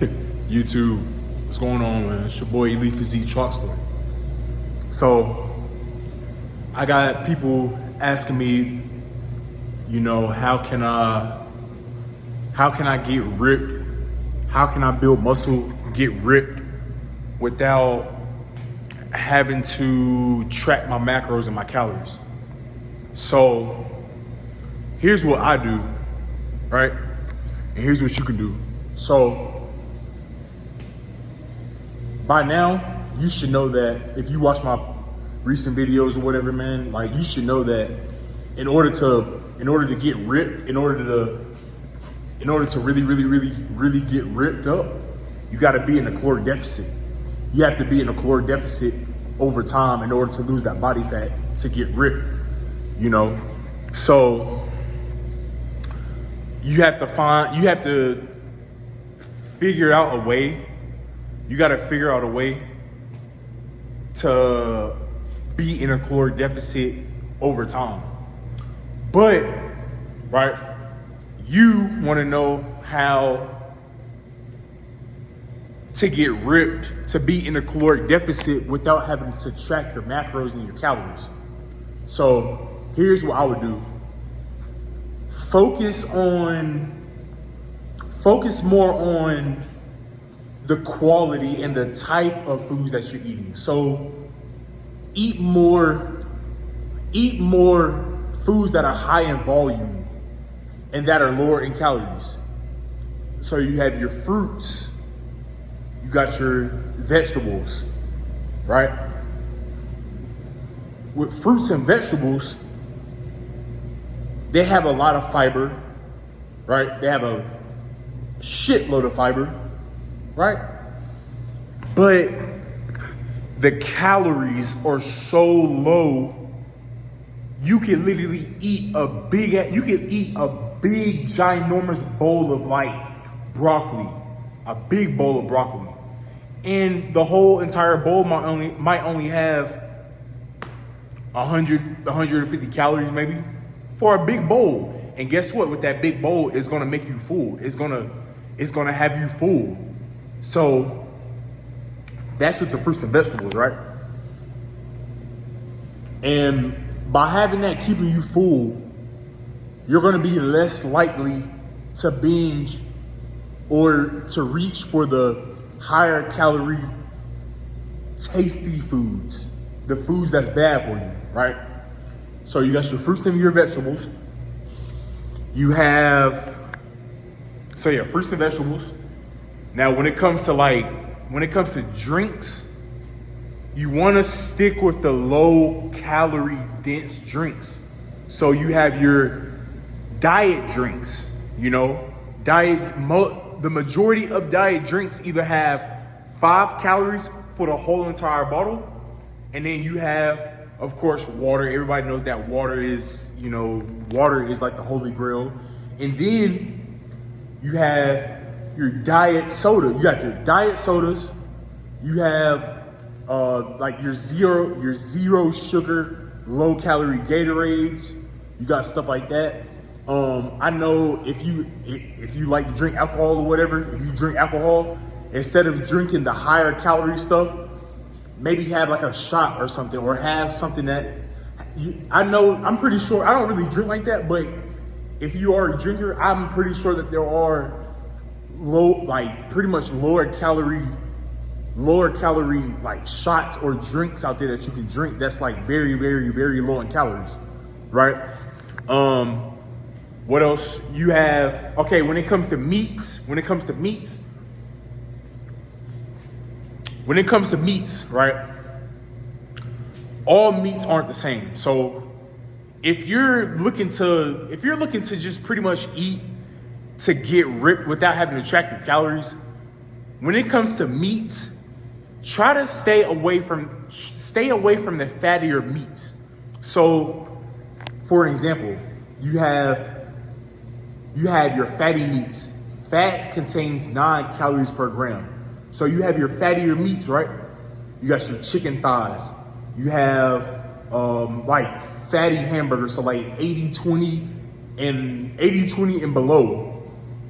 YouTube, what's going on, man? It's your boy Elite Physique Truckster. So, I got people asking me, you know, how can I get ripped? How can I build muscle, get ripped without having to track my macros and my calories? So, here's what I do, right? And here's what you can do. So, by now, you should know that if you watch my recent videos or whatever, man, like you should know that in order to get ripped, in order to really get ripped up, you got to be in a caloric deficit. You have to be in a caloric deficit over time in order to lose that body fat to get ripped, you know? So you have to figure out a way. You got to figure out a way to be in a caloric deficit over time. But, right, you want to know how to get ripped, to be in a caloric deficit without having to track your macros and your calories. So here's what I would do. Focus more on the quality and the type of foods that you're eating. So eat more foods that are high in volume and that are lower in calories. So you have your fruits, you got your vegetables, right? With fruits and vegetables, they have a lot of fiber, right? They have a shitload of fiber, right? But the calories are so low, you can literally eat a big ginormous bowl of like broccoli, a big bowl of broccoli. And the whole entire bowl might only have 150 calories maybe for a big bowl. And guess what? With that big bowl, it's gonna make you full. It's gonna have you full. So that's with the fruits and vegetables, right? And by having that keeping you full, you're gonna be less likely to binge or to reach for the higher calorie, tasty foods, the foods that's bad for you, right? So you got your fruits and your vegetables. Fruits and vegetables. Now, when it comes to drinks, you want to stick with the low calorie dense drinks. So you have your diet drinks, you know, the majority of diet drinks either have 5 calories for the whole entire bottle. And then you have, of course, water. Everybody knows that water is like the holy grail. And then you have your diet soda. You got your diet sodas. You have like your zero sugar, low calorie Gatorades. You got stuff like that. I know if you like to drink alcohol or whatever, if you drink alcohol, instead of drinking the higher calorie stuff, maybe have like a shot or something, or have something that I'm pretty sure, I don't really drink like that, but if you are a drinker, I'm pretty sure that there are pretty much lower calorie like shots or drinks out there that you can drink that's like very, very, very low in calories, right? What else you have? Okay, when it comes to meats, right? All meats aren't the same. So if you're looking to just pretty much eat to get ripped without having to track your calories, when it comes to meats, try to stay away from the fattier meats. So, for example, you have your fatty meats. Fat contains 9 calories per gram. So you have your fattier meats, right? You got your chicken thighs. You have like fatty hamburgers, so like 80-20 and below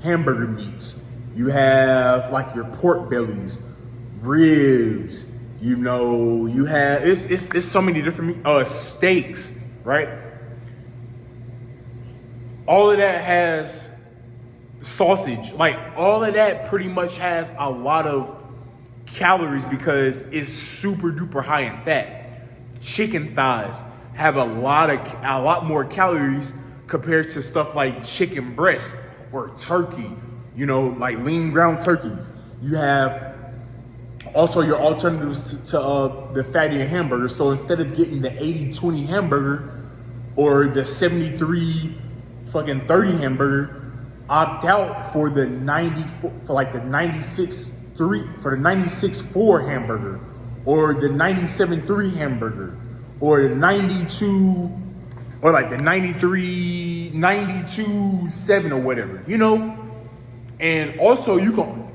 hamburger meats. You have like your pork bellies, ribs, you know, you have, it's so many different steaks, right? All of that has sausage, like all of that pretty much has a lot of calories because it's super duper high in fat. Chicken thighs have a lot more calories compared to stuff like chicken breast or turkey, you know, like lean ground turkey. You have also your alternatives to the fattier hamburger. So instead of getting the 80-20 hamburger or the 73 fucking 30 hamburger, opt out for the 94, for like the 96-3, for the 96-4 hamburger, or the 97-3 hamburger, or the 92, or like the 92-7 or whatever, you know. And also you can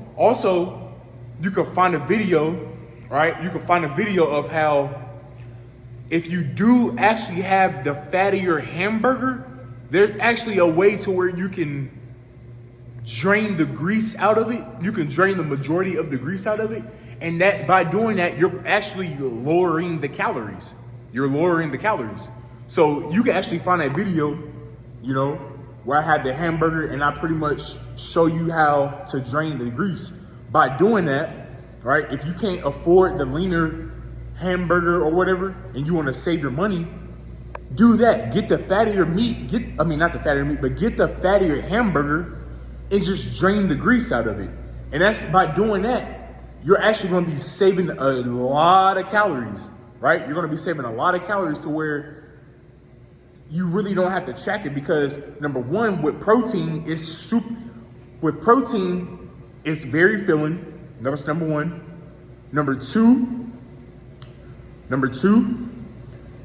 find a video, right? You can find a video of how if you do actually have the fattier hamburger, there's actually a way to where you can drain the grease out of it. You can drain the majority of the grease out of it. And that by doing that, you're actually lowering the calories. You're lowering the calories. So you can actually find that video, you know, where I had the hamburger and I pretty much show you how to drain the grease. By doing that, right, if you can't afford the leaner hamburger or whatever, and you want to save your money, do that. Get the fattier meat, not the fattier meat, but get the fattier hamburger and just drain the grease out of it. And that's by doing that, you're actually going to be saving a lot of calories, right? You're going to be saving a lot of calories to where you really don't have to track it because number one, with protein, it's very filling. That's number one. Number two,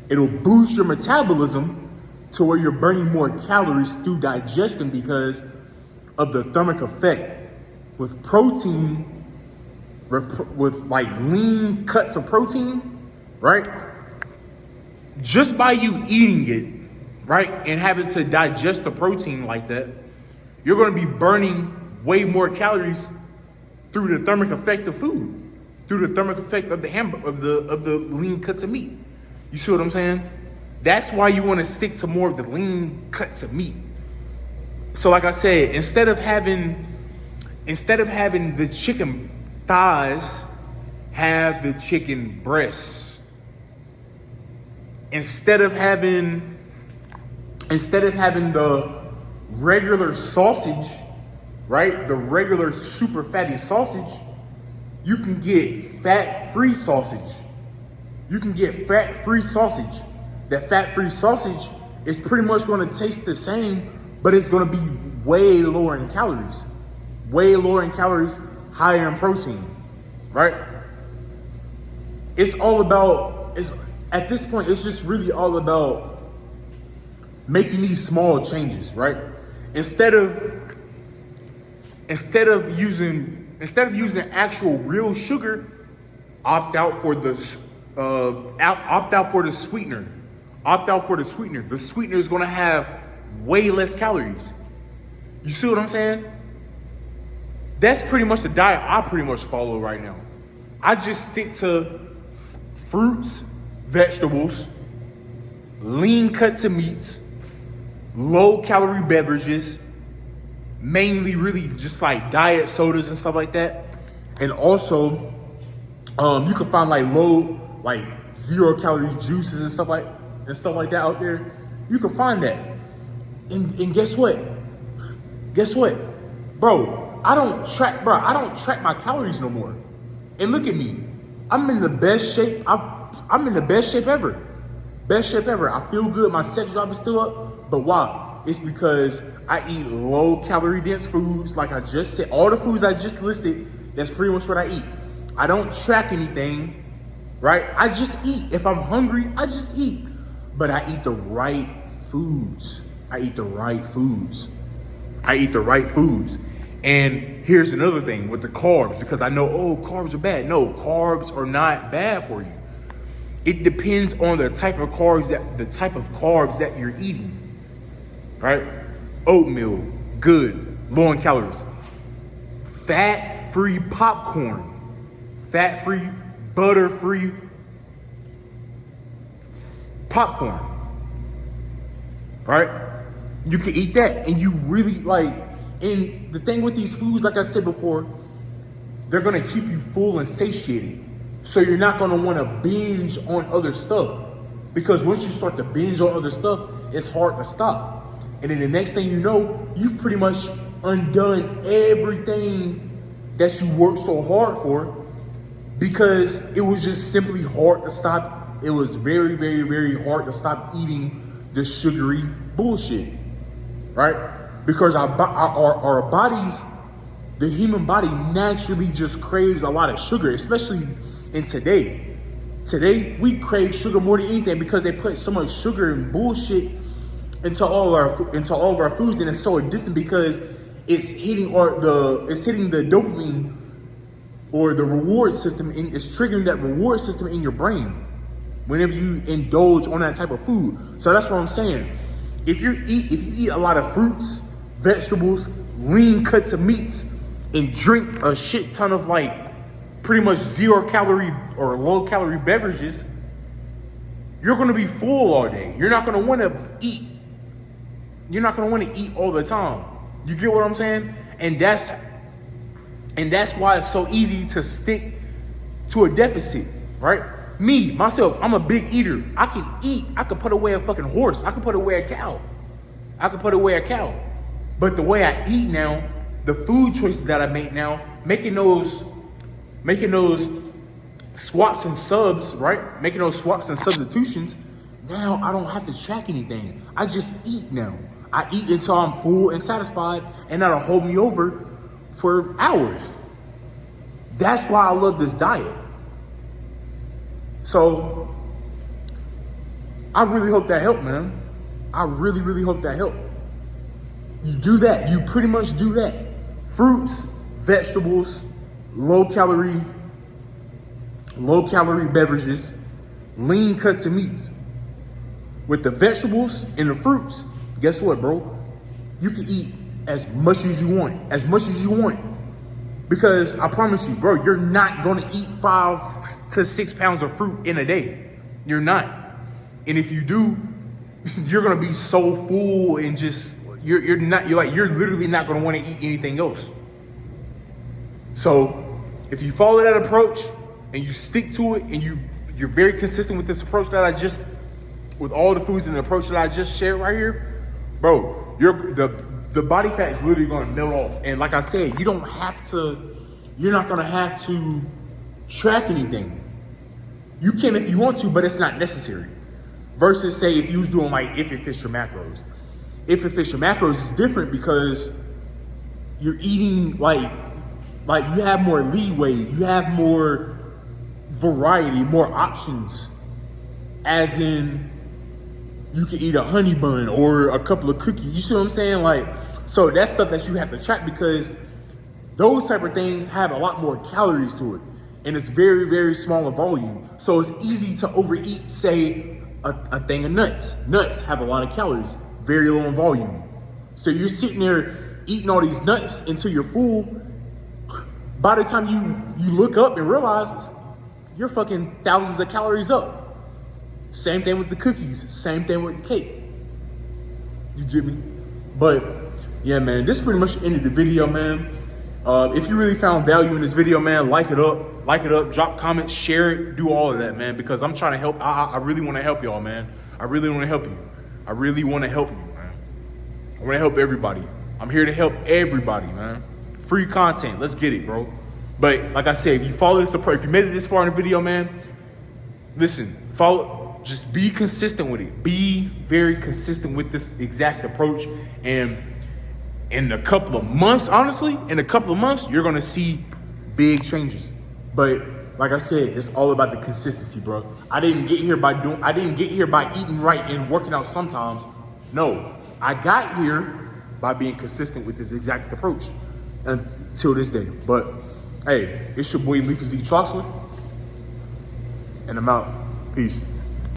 it'll boost your metabolism to where you're burning more calories through digestion because of the thermic effect. With protein, with like lean cuts of protein, right? Just by you eating it, right, and having to digest the protein like that, you're going to be burning way more calories through the thermic effect of food, through the thermic effect of the of the lean cuts of meat. You see what I'm saying? That's why you want to stick to more of the lean cuts of meat. So like I said, instead of having the chicken thighs, have the chicken breasts. Instead of having the regular sausage, right? The regular super fatty sausage, you can get fat-free sausage. You can get fat-free sausage. That fat-free sausage is pretty much going to taste the same, but it's going to be way lower in calories. Way lower in calories, higher in protein, right? It's all about, at this point, it's just really all about making these small changes, right? Instead of using actual real sugar, opt out for the sweetener. Opt out for the sweetener. The sweetener is going to have way less calories. You see what I'm saying? That's pretty much the diet I pretty much follow right now. I just stick to fruits, vegetables, lean cuts of meats, low calorie beverages, mainly really just like diet sodas and stuff like that. And also, you can find like like 0 calorie juices and stuff like that out there. You can find that. And guess what? Bro, I don't track my calories no more. And look at me. I'm in the best shape. I'm in the best shape ever. Best shape ever. I feel good. My sex drive is still up. But why? It's because I eat low calorie dense foods. Like I just said, all the foods I just listed, that's pretty much what I eat. I don't track anything, right? I just eat. If I'm hungry, I just eat. But I eat the right foods. And here's another thing with the carbs, because I know, carbs are bad. No, carbs are not bad for you. It depends on the type of carbs that you're eating, right? Oatmeal, good, low in calories. fat-free popcorn, fat-free, butter-free popcorn, right? You can eat that, and you really like. And the thing with these foods, like I said before, they're gonna keep you full and satiated. So you're not gonna wanna binge on other stuff. Because once you start to binge on other stuff, it's hard to stop. And then the next thing you know, you've pretty much undone everything that you worked so hard for, because it was just simply hard to stop. It was very, very, very hard to stop eating the sugary bullshit, right? Because our bodies, the human body naturally just craves a lot of sugar, especially in today. Today, we crave sugar more than anything because they put so much sugar and bullshit into all of our foods, and it's so addicting because it's hitting the dopamine or the reward system, and it's triggering that reward system in your brain whenever you indulge on that type of food. So that's what I'm saying. If you eat a lot of fruits, vegetables, lean cuts of meats, and drink a shit ton of like pretty much 0 calorie or low calorie beverages, you're gonna be full all day. You're not gonna wanna eat. You're not gonna wanna eat all the time. You get what I'm saying? And that's why it's so easy to stick to a deficit, right? Me, myself, I'm a big eater. I can eat. I could put away a fucking horse. I could put away a cow. But the way I eat now, the food choices that I make now, making those swaps and subs, right? Making those swaps and substitutions, now I don't have to track anything. I just eat now. I eat until I'm full and satisfied, and that'll hold me over for hours. That's why I love this diet. So I really hope that helped, man. I really, really hope that helped. You do that. You pretty much do that. Fruits, vegetables, low calorie beverages, lean cuts of meats. With the vegetables and the fruits, guess what, bro? You can eat as much as you want. Because I promise you, bro, you're not gonna eat 5 to 6 pounds of fruit in a day. You're not. And if you do, you're gonna be so full and just you're literally not gonna want to eat anything else. So if you follow that approach and you stick to it, and you're very consistent with this approach with all the foods and the approach that I just shared right here, bro, the body fat is literally gonna melt off. And like I said, you're not gonna have to track anything. You can if you want to, but it's not necessary. Versus say if you was doing like If It Fits Your Macros. If It Fits Your Macros is different because you're eating like you have more leeway, you have more variety, more options. As in, you can eat a honey bun or a couple of cookies. You see what I'm saying? Like, so that's stuff that you have to track because those type of things have a lot more calories to it. And it's very, very small in volume. So it's easy to overeat, say, a thing of nuts. Nuts have a lot of calories, very low in volume. So you're sitting there eating all these nuts until you're full. By the time you look up and realize you're fucking thousands of calories up. Same thing with the cookies, same thing with the cake. You get me? But yeah, man, this pretty much ended the video, man. If you really found value in this video, man, like it up, drop comments, share it, do all of that, man, because I'm trying to help. I really want to help y'all, man. I really want to help you. I really want to help you, man. I want to help everybody. I'm here to help everybody, man. Free content, let's get it, bro. But like I said, if you follow this approach, if you made it this far in the video, man, listen, just be consistent with it. Be very consistent with this exact approach. And in a couple of months, honestly, you're gonna see big changes. But like I said, it's all about the consistency, bro. I didn't get here by eating right and working out sometimes. No, I got here by being consistent with this exact approach until this day. But hey, it's your boy Leafy Z Troxler, and I'm out. Peace.